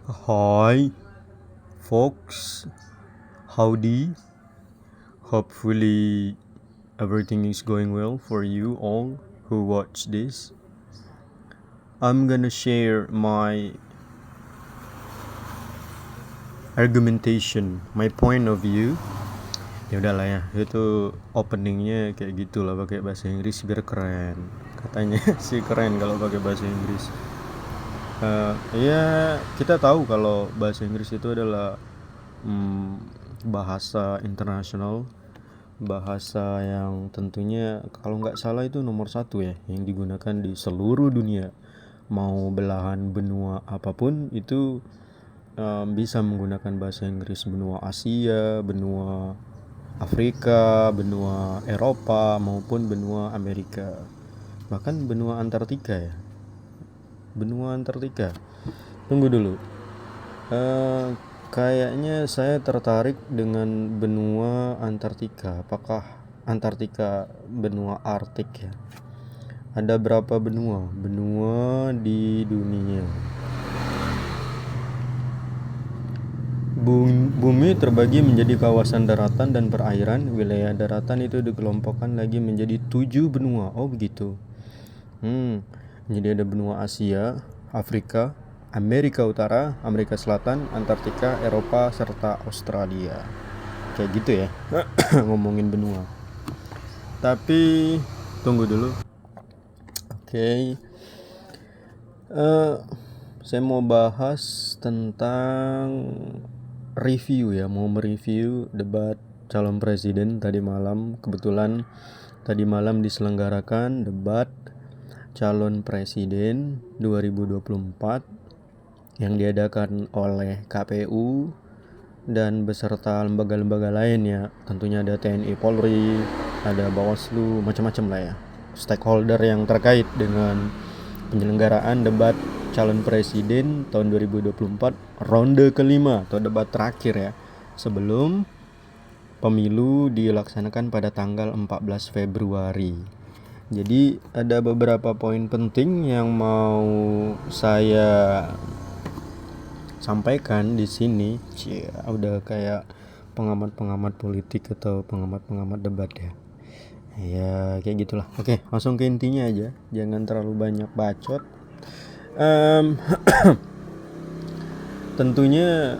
Hi, folks. Howdy. Hopefully, everything is going well for you all who watch this. I'm gonna share my argumentation, my point of view. Ya udahlah ya, itu openingnya kayak gitulah pakai bahasa Inggris biar keren. Katanya sih keren kalau pakai bahasa Inggris. Ya kita tahu kalau bahasa Inggris itu adalah bahasa internasional, bahasa yang tentunya kalau nggak salah itu nomor satu ya yang digunakan di seluruh dunia. Mau belahan benua apapun itu bisa menggunakan bahasa Inggris. Benua Asia, benua Afrika, benua Eropa maupun benua Amerika, bahkan benua Antartika ya. Benua Antartika. Tunggu dulu. Kayaknya saya tertarik dengan benua Antartika. Apakah Antartika benua Arktik ya? Ada berapa benua? Benua di dunia. Bumi terbagi menjadi kawasan daratan dan perairan. Wilayah daratan itu dikelompokkan lagi menjadi 7 benua. Oh begitu. Jadi ada benua Asia, Afrika, Amerika Utara, Amerika Selatan, Antartika, Eropa, serta Australia. Kayak gitu ya. Ngomongin benua. Tapi tunggu dulu. Oke. Saya mau bahas tentang review ya, mau mereview debat calon presiden tadi malam. Kebetulan tadi malam diselenggarakan debat calon presiden 2024 yang diadakan oleh KPU dan beserta lembaga-lembaga lain ya. Tentunya ada TNI Polri, ada Bawaslu, macam-macam lah ya. Stakeholder yang terkait dengan penyelenggaraan debat calon presiden tahun 2024 ronde kelima atau debat terakhir ya, sebelum pemilu dilaksanakan pada tanggal 14 Februari. Jadi ada beberapa poin penting yang mau saya sampaikan di sini. Udah kayak pengamat-pengamat politik atau pengamat-pengamat debat ya. Ya kayak gitulah. Oke, langsung ke intinya aja. Jangan terlalu banyak bacot. Tentunya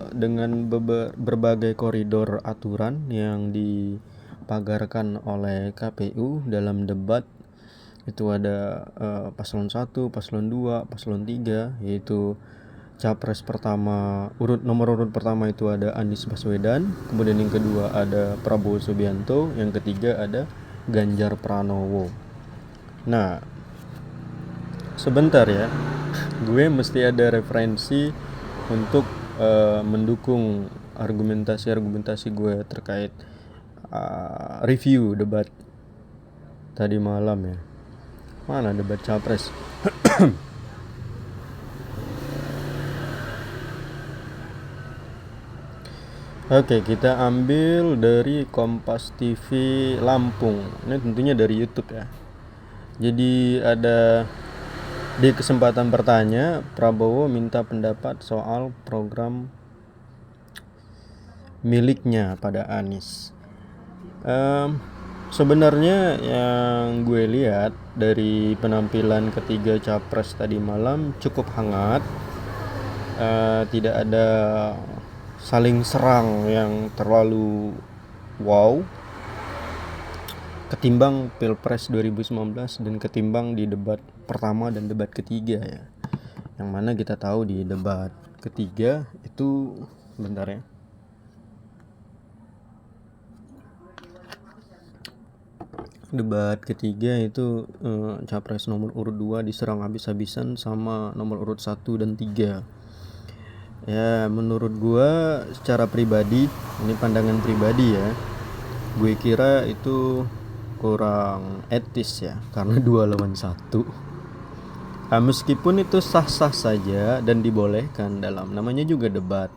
dengan berbagai koridor aturan yang dipagarkan oleh KPU dalam debat itu ada paslon 1, paslon 2, paslon 3, yaitu capres pertama nomor urut pertama itu ada Anies Baswedan, kemudian yang kedua ada Prabowo Subianto, yang ketiga ada Ganjar Pranowo. Nah, sebentar ya, gue mesti ada referensi untuk mendukung argumentasi gue terkait review debat tadi malam ya. Mana debat capres? Oke, kita ambil dari Kompas TV Lampung. Ini tentunya dari YouTube ya. Jadi ada di kesempatan bertanya, Prabowo minta pendapat soal program miliknya pada Anies. Sebenarnya yang gue lihat dari penampilan ketiga capres tadi malam cukup hangat. Tidak ada saling serang yang terlalu wow ketimbang Pilpres 2019 dan ketimbang di debat pertama dan debat ketiga ya. Yang mana kita tahu di debat ketiga itu bentar ya. Debat ketiga itu capres nomor urut 2 diserang habis-habisan sama nomor urut 1 dan 3. Ya menurut gua secara pribadi, ini pandangan pribadi ya, gue kira itu kurang etis ya, karena 2 lawan 1. Meskipun itu sah-sah saja dan dibolehkan dalam namanya juga debat.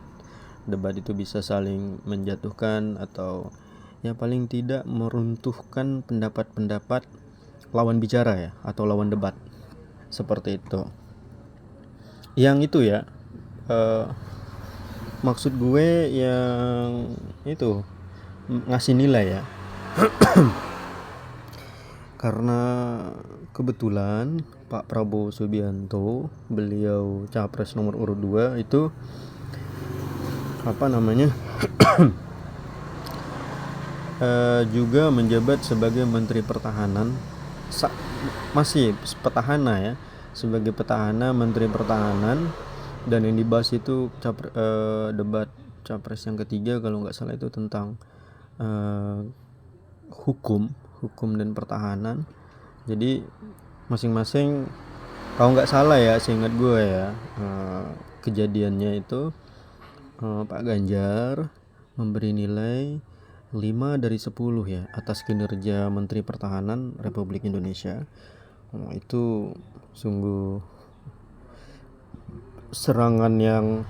Debat itu bisa saling menjatuhkan atau ya paling tidak meruntuhkan pendapat-pendapat lawan bicara ya, atau lawan debat. Seperti itu. yang itu ya, eh, maksud gue yang itu ngasih nilai ya, karena kebetulan Pak Prabowo Subianto, beliau capres nomor urut 2 itu apa namanya juga menjabat sebagai Menteri Pertahanan, masih petahana ya, sebagai petahana Menteri Pertahanan. Dan yang dibahas itu debat capres yang ketiga kalau nggak salah itu tentang hukum dan pertahanan. Jadi masing-masing, kalau nggak salah ya, seingat gue ya, kejadiannya itu Pak Ganjar memberi nilai 5 dari 10 ya atas kinerja Menteri Pertahanan Republik Indonesia. Itu sungguh serangan yang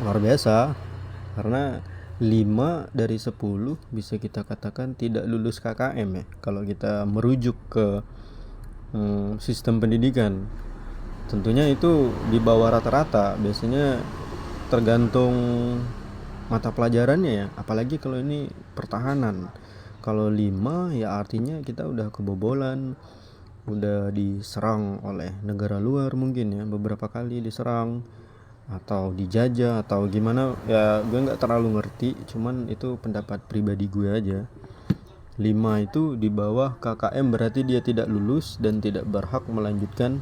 luar biasa, karena 5 dari 10 bisa kita katakan tidak lulus KKM ya, kalau kita merujuk ke sistem pendidikan. Tentunya itu di bawah rata-rata, biasanya tergantung mata pelajarannya ya, apalagi kalau ini pertahanan. Kalau 5 ya artinya kita udah kebobolan, udah diserang oleh negara luar mungkin ya, beberapa kali diserang atau dijajah atau gimana ya, gue nggak terlalu ngerti, cuman itu pendapat pribadi gue aja. 5 itu di bawah KKM berarti dia tidak lulus dan tidak berhak melanjutkan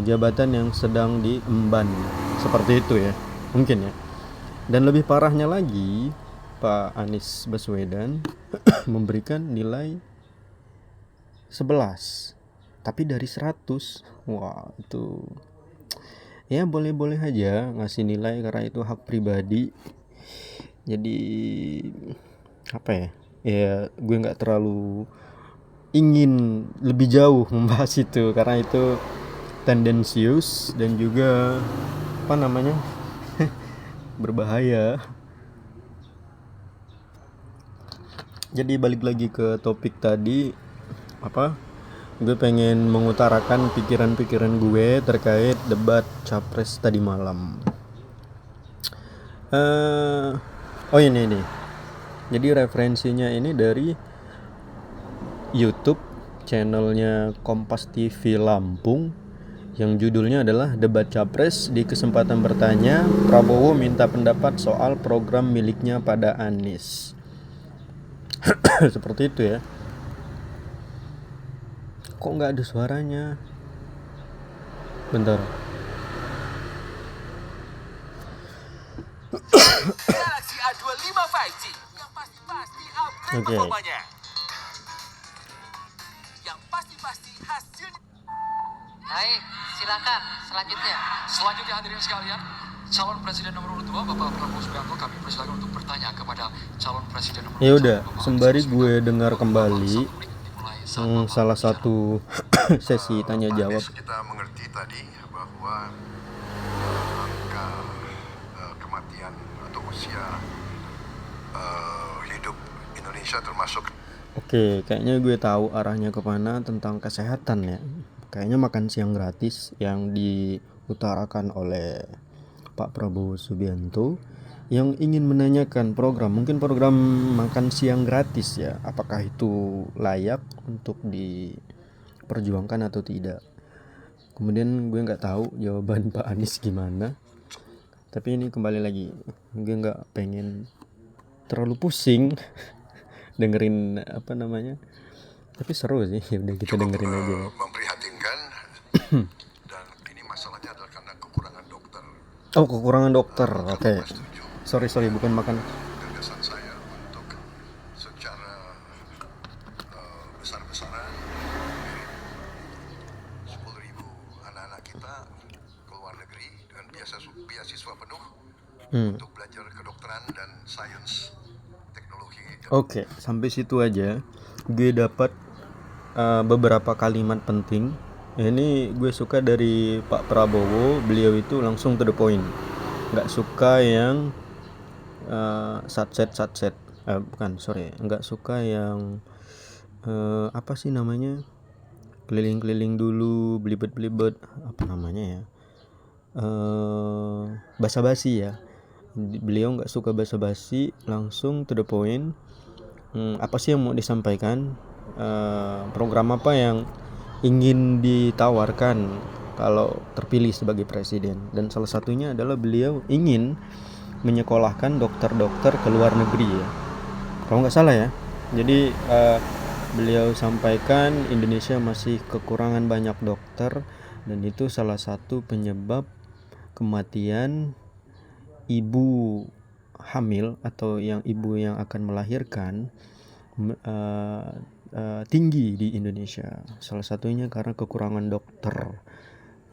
jabatan yang sedang diemban, seperti itu ya mungkin ya. Dan lebih parahnya lagi, Pak Anies Baswedan memberikan nilai 11 tapi dari 100. Wah, itu ya boleh-boleh aja ngasih nilai karena itu hak pribadi. Jadi apa ya, ya gue nggak terlalu ingin lebih jauh membahas itu karena itu tendensius dan juga apa namanya berbahaya. Jadi balik lagi ke topik tadi, gue pengen mengutarakan pikiran-pikiran gue terkait debat capres tadi malam. Oh ini jadi referensinya ini dari YouTube channelnya Kompas TV Lampung, yang judulnya adalah Debat Capres. Di kesempatan bertanya, Prabowo minta pendapat soal program miliknya pada Anies. Seperti itu ya. Kok nggak ada suaranya? Bentar. Galaxy A25 5G yang pasti upgrade performanya. Yang pasti hasilnya. Baik, silakan selanjutnya. Selanjutnya hadirin sekalian, calon presiden nomor 2 Bapak Prabowo Subianto, kami persilakan untuk bertanya kepada calon presiden nomor 2. Ya udah, sembari gue dengar kembali salah satu sesi tanya jawab. Kita mengerti tadi bahwa angka kematian atau usia hidup Indonesia termasuk. Oke, kayaknya gue tahu arahnya kemana tentang kesehatan ya. Kayaknya makan siang gratis yang diutarakan oleh Pak Prabowo Subianto, yang ingin menanyakan mungkin program makan siang gratis ya, apakah itu layak untuk diperjuangkan atau tidak. Kemudian gue nggak tahu jawaban Pak Anies gimana, tapi ini kembali lagi, gue nggak pengen terlalu pusing dengerin tapi seru sih. Ya udah, kita dengerin aja. Memprihatinkan. Dan ini masalahnya adalah karena kekurangan dokter. Oh, kekurangan dokter. Oke. Sorry, bukan makan. Gagasan saya untuk secara besar-besaran 10.000 anak-anak kita ke luar negeri dengan beasiswa penuh untuk belajar kedokteran dan sains teknologi. Oke, sampai situ aja. Gue dapat beberapa kalimat penting. Ini gue suka dari Pak Prabowo, beliau itu langsung to the point. Nggak suka yang satset. Nggak suka yang apa sih namanya, keliling-keliling dulu, belibet, apa namanya ya, basa-basi ya. Beliau nggak suka basa-basi, langsung to the point. Apa sih yang mau disampaikan, program apa yang ingin ditawarkan kalau terpilih sebagai presiden. Dan salah satunya adalah beliau ingin menyekolahkan dokter-dokter ke luar negeri ya, kalau nggak salah ya. Jadi beliau sampaikan Indonesia masih kekurangan banyak dokter, dan itu salah satu penyebab kematian ibu hamil atau ibu yang akan melahirkan tinggi di Indonesia. Salah satunya karena kekurangan dokter.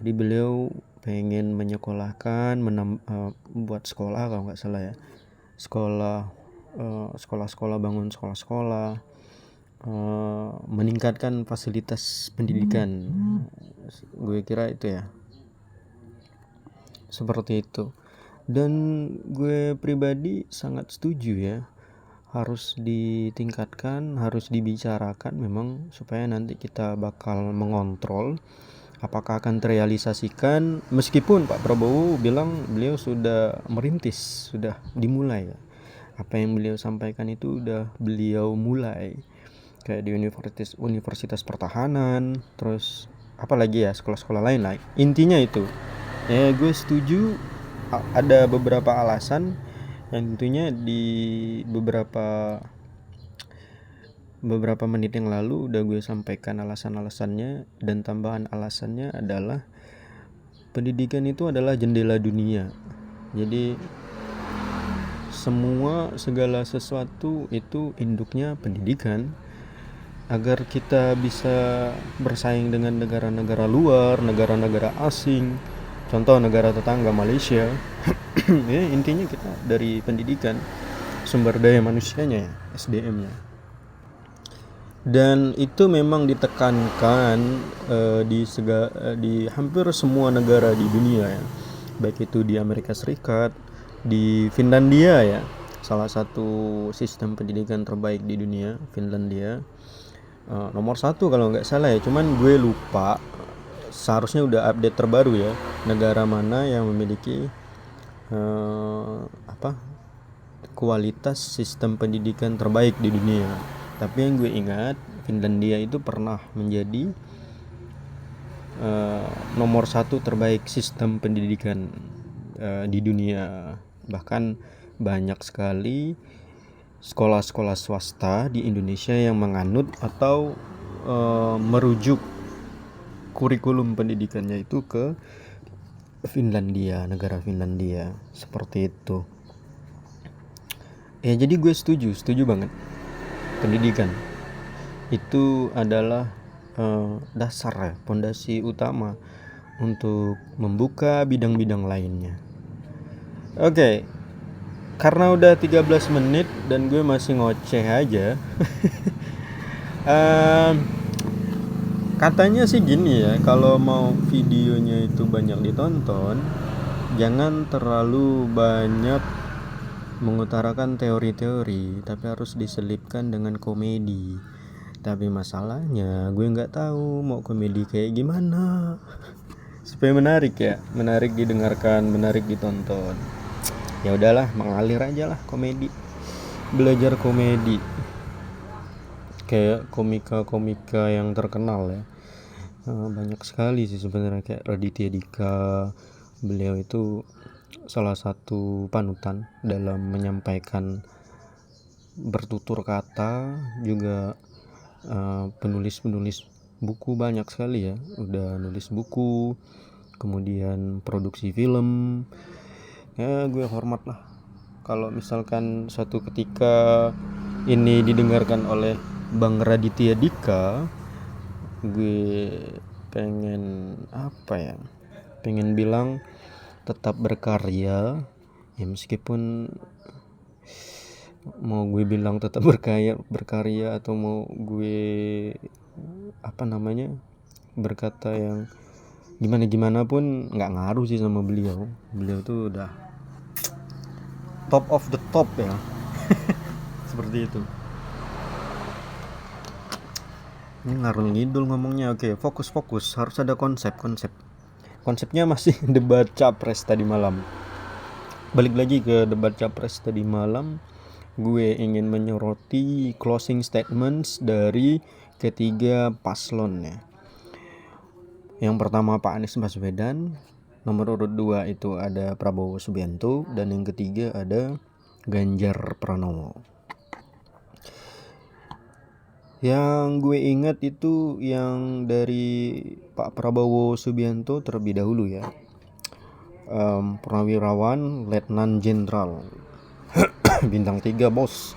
Jadi beliau pengen menyekolahkan, buat sekolah kalau nggak salah ya, sekolah-sekolah, bangun sekolah-sekolah, meningkatkan fasilitas pendidikan. Gue kira itu ya, seperti itu. Dan gue pribadi sangat setuju ya, harus ditingkatkan, harus dibicarakan memang, supaya nanti kita bakal mengontrol apakah akan terrealisasikan. Meskipun Pak Prabowo bilang beliau sudah merintis, sudah dimulai ya. Apa yang beliau sampaikan itu udah beliau mulai, kayak di universitas pertahanan, terus apalagi ya, sekolah-sekolah lain lah. Intinya itu ya, gue setuju. Ada beberapa alasan yang tentunya di beberapa menit yang lalu udah gue sampaikan alasan-alasannya, dan tambahan alasannya adalah pendidikan itu adalah jendela dunia. Jadi segala sesuatu itu induknya pendidikan. Agar kita bisa bersaing dengan negara-negara luar, negara-negara asing, contoh negara tetangga Malaysia. Ya, intinya kita dari pendidikan, sumber daya manusianya ya, SDM-nya. Dan itu memang ditekankan di hampir semua negara di dunia ya, baik itu di Amerika Serikat, di Finlandia ya, salah satu sistem pendidikan terbaik di dunia, Finlandia, nomor 1 kalau nggak salah ya, cuman gue lupa, seharusnya udah update terbaru ya, negara mana yang memiliki kualitas sistem pendidikan terbaik di dunia. Tapi yang gue ingat, Finlandia itu pernah menjadi nomor 1 terbaik sistem pendidikan di dunia. Bahkan banyak sekali sekolah-sekolah swasta di Indonesia yang menganut atau merujuk kurikulum pendidikannya itu ke Finlandia, negara Finlandia, seperti itu. Ya, jadi gue setuju banget. Pendidikan itu adalah dasar ya, pondasi utama untuk membuka bidang-bidang lainnya. Oke. Karena udah 13 menit dan gue masih ngoceh aja. Katanya sih gini ya, kalau mau videonya itu banyak ditonton, jangan terlalu banyak mengutarakan teori-teori, tapi harus diselipkan dengan komedi. Tapi masalahnya gue nggak tahu mau komedi kayak gimana supaya menarik ya, menarik didengarkan, menarik ditonton. Ya udahlah, mengalir aja lah komedi, belajar komedi kayak komika yang terkenal ya. Banyak sekali sih sebenarnya, kayak Raditya Dika. Beliau itu salah satu panutan dalam menyampaikan bertutur kata, juga penulis buku banyak sekali ya, udah nulis buku, kemudian produksi film. Ya, gue hormat lah kalau misalkan suatu ketika ini didengarkan oleh Bang Raditya Dika. Gue pengen bilang tetap berkarya ya, meskipun mau gue bilang tetap berkarya atau mau gue berkata yang gimana pun nggak ngaruh sih sama beliau tuh udah top of the top ya. Seperti itu. Ini ngarung ngidul ngomongnya. Oke, fokus, harus ada konsep. konsepnya masih debat capres tadi malam. Balik lagi ke debat capres tadi malam, gue ingin menyoroti closing statements dari ketiga paslon ya. Yang pertama Pak Anies Baswedan, nomor urut 2 itu ada Prabowo Subianto, dan yang ketiga ada Ganjar Pranowo. Yang gue ingat itu yang dari Pak Prabowo Subianto terlebih dahulu ya. Purnawirawan Letnan Jenderal bintang 3 bos.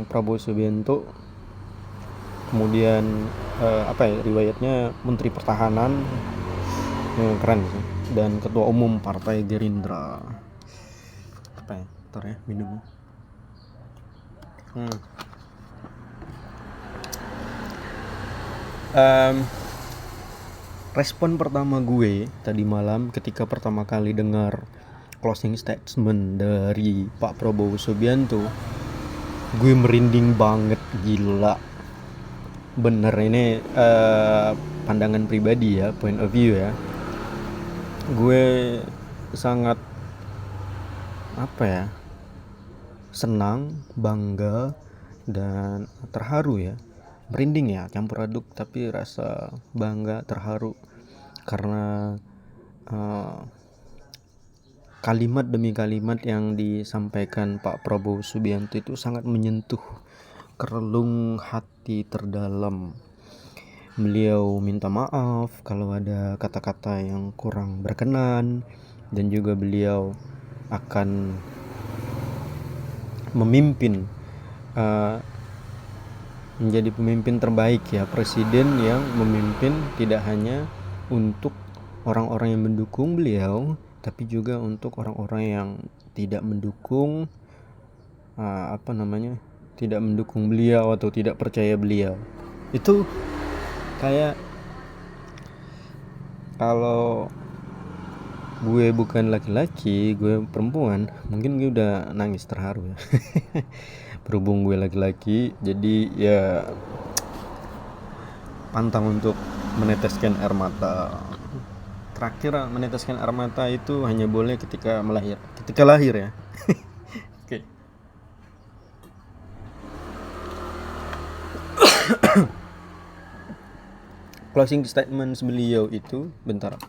Prabowo Subianto, kemudian riwayatnya Menteri Pertahanan, keren sih, dan Ketua Umum Partai Gerindra. Bentar ya minum. Respon pertama gue tadi malam ketika pertama kali dengar closing statement dari Pak Prabowo Subianto, gue merinding banget, gila. Bener, ini pandangan pribadi ya, point of view ya. Gue sangat senang, bangga, dan terharu ya. Merinding ya, campur aduk, tapi rasa bangga, terharu karena kalimat demi kalimat yang disampaikan Pak Prabowo Subianto itu sangat menyentuh kerelung hati terdalam. Beliau minta maaf kalau ada kata-kata yang kurang berkenan, dan juga beliau akan memimpin menjadi pemimpin terbaik ya, presiden yang memimpin tidak hanya untuk orang-orang yang mendukung beliau, tapi juga untuk orang-orang yang tidak mendukung tidak mendukung beliau atau tidak percaya beliau. Itu kayak kalau gue bukan laki-laki, gue perempuan, mungkin gue udah nangis terharu ya. Berhubung gue laki-laki, jadi ya pantang untuk meneteskan air mata. Terakhir meneteskan air mata itu hanya boleh ketika lahir ya. Oke. Closing statement beliau itu, bentar,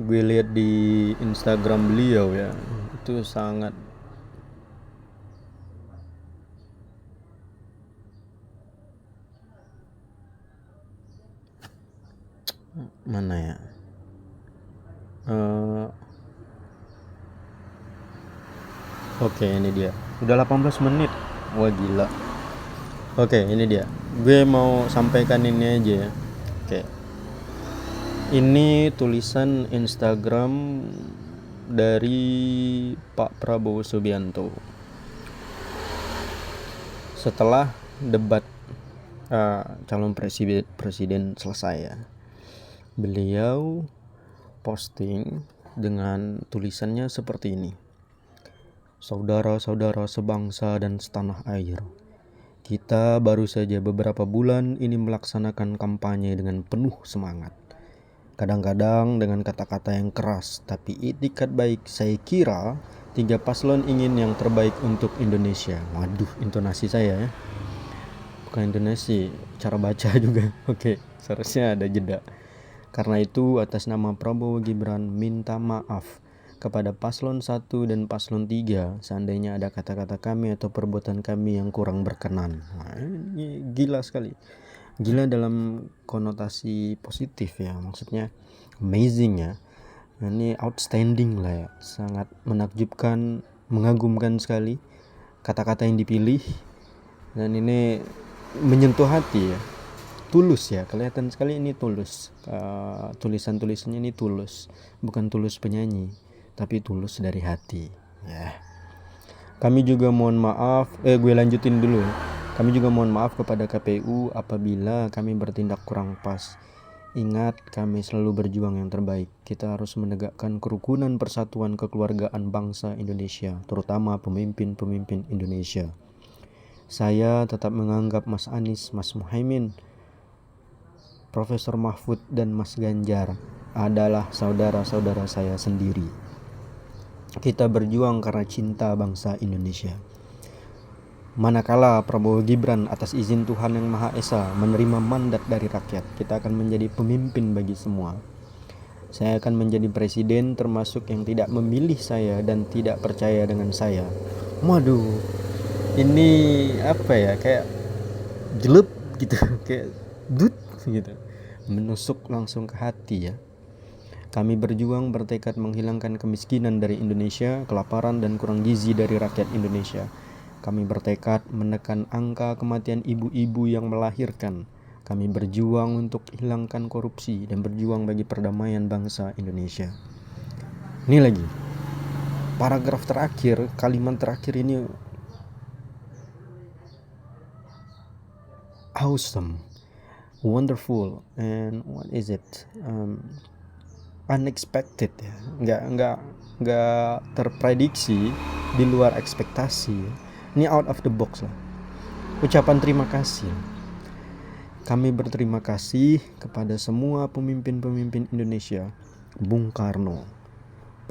gue lihat di Instagram beliau ya, itu sangat mana ya, oke, ini dia, udah 18 menit, wah gila. Oke, ini dia, gue mau sampaikan ini aja ya. Oke, ini tulisan Instagram dari Pak Prabowo Subianto setelah debat calon presiden selesai ya. Beliau posting dengan tulisannya seperti ini: saudara-saudara sebangsa dan setanah air, kita baru saja beberapa bulan ini melaksanakan kampanye dengan penuh semangat. Kadang-kadang dengan kata-kata yang keras, tapi itikat baik. Saya kira 3 paslon ingin yang terbaik untuk Indonesia. Waduh, intonasi saya ya. Bukan intonasi, cara baca juga. Oke, seharusnya ada jeda. Karena itu atas nama Prabowo Gibran minta maaf kepada paslon 1 dan paslon 3 seandainya ada kata-kata kami atau perbuatan kami yang kurang berkenan. Nah, ini gila sekali. Gila dalam konotasi positif ya, maksudnya amazing ya. Ini outstanding lah ya, sangat menakjubkan, mengagumkan sekali kata-kata yang dipilih, dan ini menyentuh hati ya. Tulus ya, kelihatan sekali ini tulus. Tulisan-tulisannya ini tulus, bukan tulus penyanyi, tapi tulus dari hati ya. Kami juga mohon maaf, gue lanjutin dulu. Kami juga mohon maaf kepada KPU apabila kami bertindak kurang pas. Ingat, kami selalu berjuang yang terbaik. Kita harus menegakkan kerukunan, persatuan, kekeluargaan bangsa Indonesia, terutama pemimpin-pemimpin Indonesia. Saya tetap menganggap Mas Anies, Mas Muhaimin, Profesor Mahfud dan Mas Ganjar adalah saudara-saudara saya sendiri. Kita berjuang karena cinta bangsa Indonesia. Manakala Prabowo Gibran atas izin Tuhan Yang Maha Esa menerima mandat dari rakyat, kita akan menjadi pemimpin bagi semua. Saya akan menjadi presiden termasuk yang tidak memilih saya dan tidak percaya dengan saya. Waduh, ini apa ya, kayak jelek gitu, kayak dut gitu, menusuk langsung ke hati ya. Kami berjuang bertekad menghilangkan kemiskinan dari Indonesia, kelaparan dan kurang gizi dari rakyat Indonesia. Kami bertekad menekan angka kematian ibu-ibu yang melahirkan. Kami berjuang untuk hilangkan korupsi dan berjuang bagi perdamaian bangsa Indonesia. Ini lagi, paragraf terakhir, kalimat terakhir ini awesome, wonderful, and what is it? Unexpected ya, nggak terprediksi, di luar ekspektasi. Ini out of the box lah. Ucapan terima kasih. Kami berterima kasih kepada semua pemimpin-pemimpin Indonesia, Bung Karno,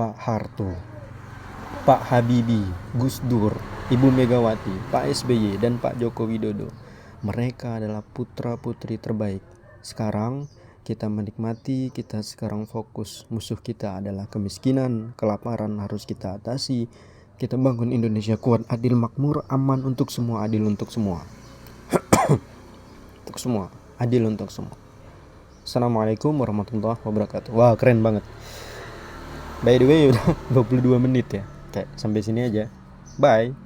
Pak Harto, Pak Habibie, Gus Dur, Ibu Megawati, Pak SBY, dan Pak Joko Widodo. Mereka adalah putra-putri terbaik. Sekarang kita menikmati, kita sekarang fokus. Musuh kita adalah kemiskinan, kelaparan harus kita atasi. Kita bangun Indonesia kuat, adil, makmur, aman untuk semua, adil untuk semua. Untuk semua, adil untuk semua. Assalamualaikum warahmatullahi wabarakatuh. Wah, keren banget. By the way, udah 22 menit ya. Kayak sampai sini aja. Bye.